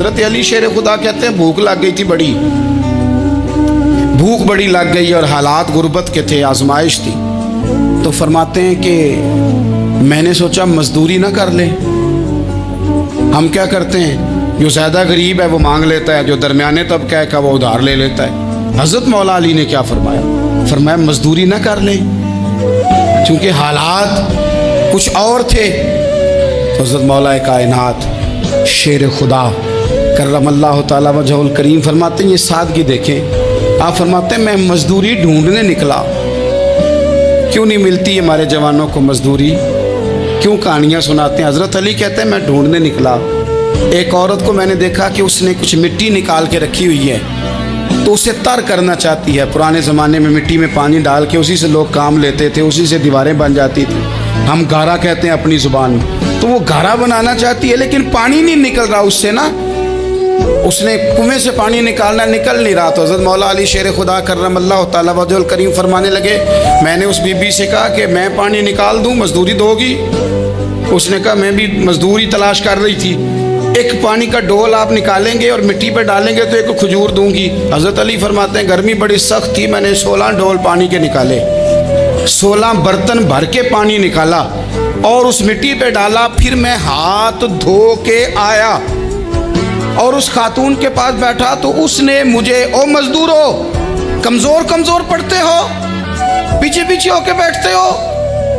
हज़रत अली शेर खुदा कहते हैं भूख लग गई थी, बड़ी भूख बड़ी लग गई और हालात गुर्बत के थे, आजमाइश थी। तो फरमाते हैं कि मैंने सोचा मजदूरी ना कर ले। हम क्या करते हैं, जो ज़्यादा गरीब है वो मांग लेता है, जो दरमियाने तबका है का वो उधार ले लेता है। हज़रत मौला अली ने क्या फरमाया, फरमाया मजदूरी ना कर ले, चूँकि हालात कुछ और थे। तो हज़रत मौला कायनात शेर खुदा करमल्लाहु ताला वजहुल करीम फरमाते हैं, ये सादगी देखें। आप फरमाते हैं मैं मजदूरी ढूंढने निकला। क्यों नहीं मिलती हमारे जवानों को मजदूरी, क्यों कहानियाँ सुनाते हैं। हज़रत अली कहते हैं मैं ढूंढने निकला, एक औरत को मैंने देखा कि उसने कुछ मिट्टी निकाल के रखी हुई है, तो उसे तर करना चाहती है। पुराने ज़माने में मिट्टी में पानी डाल के उसी से लोग काम लेते थे, उसी से दीवारें बन जाती थी, हम गारा कहते हैं अपनी ज़ुबान में। तो वो गारा बनाना चाहती है, लेकिन पानी नहीं निकल रहा उससे ना, उसने कुएं से पानी निकालना, निकल नहीं रहा। तो हज़रत मौला अली शेर खुदा करमल्लाहु ताला वजहुल करीम फरमाने लगे, मैंने उस बीबी से कहा कि मैं पानी निकाल दूँ, मजदूरी दोगी? उसने कहा मैं भी मजदूरी तलाश कर रही थी, एक पानी का डोल आप निकालेंगे और मिट्टी पे डालेंगे तो एक खजूर दूंगी। हज़रत अली फरमाते हैं गर्मी बड़ी सख्त थी, मैंने 16 डोल पानी के निकाले, 16 बर्तन भर के पानी निकाला और उस मिट्टी पे डाला। फिर मैं हाथ धो के आया और उस खातून के पास बैठा, तो उसने मुझे, ओ मजदूरो कमज़ोर कमज़ोर पड़ते हो, पीछे पीछे होके बैठते हो,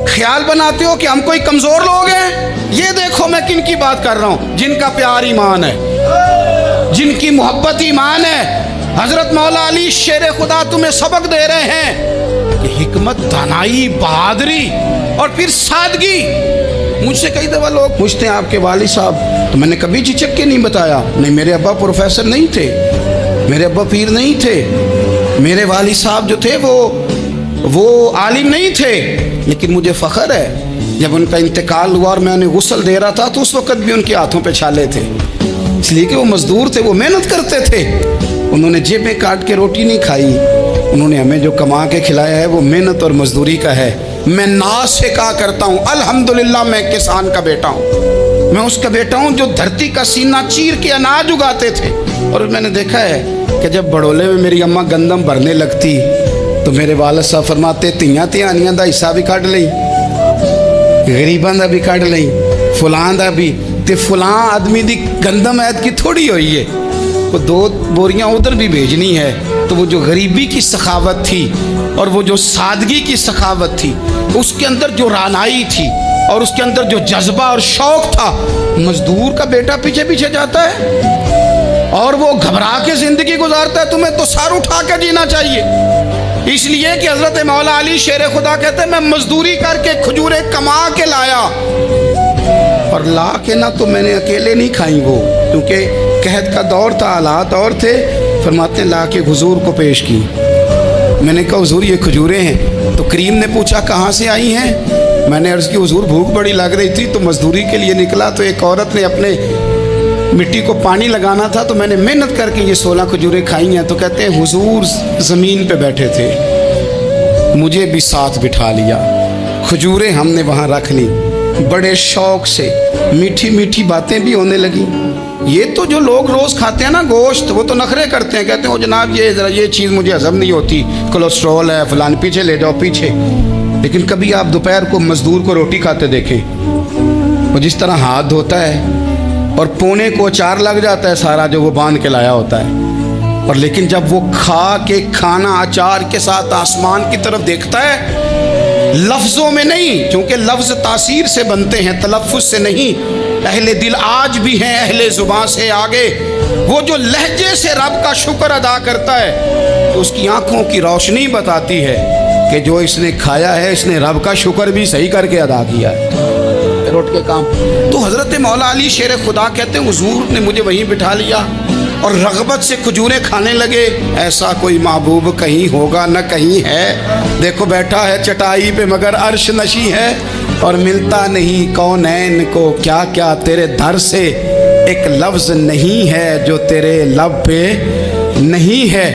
ख्याल बनाते हो कि हम कोई कमज़ोर लोग हैं। ये देखो मैं किन की बात कर रहा हूँ, जिनका प्यार ईमान है, जिनकी मोहब्बत ईमान है। हज़रत मौला अली शेर खुदा तुम्हें सबक दे रहे हैं कि हिकमत, दानाई, बहादुरी और फिर सादगी। मुझसे कई दफ़ा लोग पूछते हैं आपके वालिद साहब, तो मैंने कभी झिझक के नहीं बताया, नहीं मेरे अब्बा प्रोफेसर नहीं थे, मेरे अब्बा पीर नहीं थे, मेरे वालिद साहब जो थे वो आलिम नहीं थे। लेकिन मुझे फ़ख्र है जब उनका इंतकाल हुआ और मैं उन्हें गुस्ल दे रहा था, तो उस वक़्त भी उनके हाथों पे छाले थे, इसलिए कि वो मज़दूर थे, वो मेहनत करते थे। उन्होंने जेबें काट के रोटी नहीं खाई, उन्होंने हमें जो कमा के खिलाया है वो मेहनत और मजदूरी का है। मैं नाज से कहा करता हूँ अल्हम्दुलिल्लाह मैं किसान का बेटा हूँ, मैं उसका बेटा हूँ जो धरती का सीना चीर के अनाज उगाते थे। और मैंने देखा है कि जब बड़ोले में मेरी अम्मा गंदम भरने लगती तो मेरे वालिद साहब फरमाते तियां तिहानियां दा हिस्सा भी कढ़ लई, गरीबां दा भी कढ़ लई, फलां दा भी, ते फलां आदमी दी गंदम ऐत की थोड़ी हुई है, वो 2 बोरियां उधर भी भेजनी है। तो वो जो गरीबी की सखावत थी और वो जो सादगी की सखावत थी, उसके अंदर जो रानाई थी और उसके अंदर जो जज्बा और शौक था, मजदूर का बेटा पीछे पीछे जाता है और वो घबरा के जिंदगी गुजारता है। तुम्हें तो सर उठा के जीना चाहिए। इसलिए कि हज़रत मौला अली शेर खुदा कहते हैं मैं मजदूरी करके खजूरें कमा के लाया, और ला के ना तो मैंने अकेले नहीं खाई वो, क्योंकि कहत का दौर था, हालात और थे। फरमाते ला के हुजूर को पेश की। मैंने कहा हुजूर ये खजूरें हैं। तो करीम ने पूछा कहाँ से आई हैं? मैंने अर्ज़ की हुजूर भूख बड़ी लग रही थी तो मजदूरी के लिए निकला, तो एक औरत ने अपने मिट्टी को पानी लगाना था, तो मैंने मेहनत करके ये 16 खजूरें खाई हैं। तो कहते हैं हुजूर ज़मीन पे बैठे थे, मुझे भी साथ बिठा लिया, खजूरें हमने वहाँ रख ली, बड़े शौक़ से मीठी मीठी बातें भी होने लगी। ये तो जो लोग रोज़ खाते हैं ना गोश्त, वो तो नखरे करते हैं, कहते हैं ओ जनाब ये ज़रा ये चीज़ मुझे हज़म नहीं होती, कोलेस्ट्रॉल है फलान, पीछे ले जाओ पीछे। लेकिन कभी आप दोपहर को मज़दूर को रोटी खाते देखें, वो जिस तरह हाथ धोता है और पोने को अचार लग जाता है सारा जो वो बांध के लाया होता है, और लेकिन जब वो खा के खाना अचार के साथ आसमान की तरफ देखता है, लफ्ज़ों में नहीं, क्योंकि लफ्ज़ तासीर से बनते हैं, तलफ़्फ़ुज़ से नहीं। अहले दिल आज भी हैं अहले ज़ुबान से आगे। वो जो लहजे से रब का शुक्र अदा करता है तो उसकी आँखों की रोशनी बताती है कि जो इसने खाया है इसने रब का शुक्र भी सही करके अदा किया है, रोट के काम। तो हज़रत मौला अली शेर खुदा कहते हैं हुजूर ने मुझे वहीं बिठा लिया और रग़बत से खजूरें खाने लगे। ऐसा कोई महबूब कहीं होगा न कहीं है, देखो बैठा है चटाई पे मगर अर्श नशी है, और मिलता नहीं कौनैन को क्या क्या तेरे दर से, एक लफ्ज़ नहीं है जो तेरे लब पे नहीं है।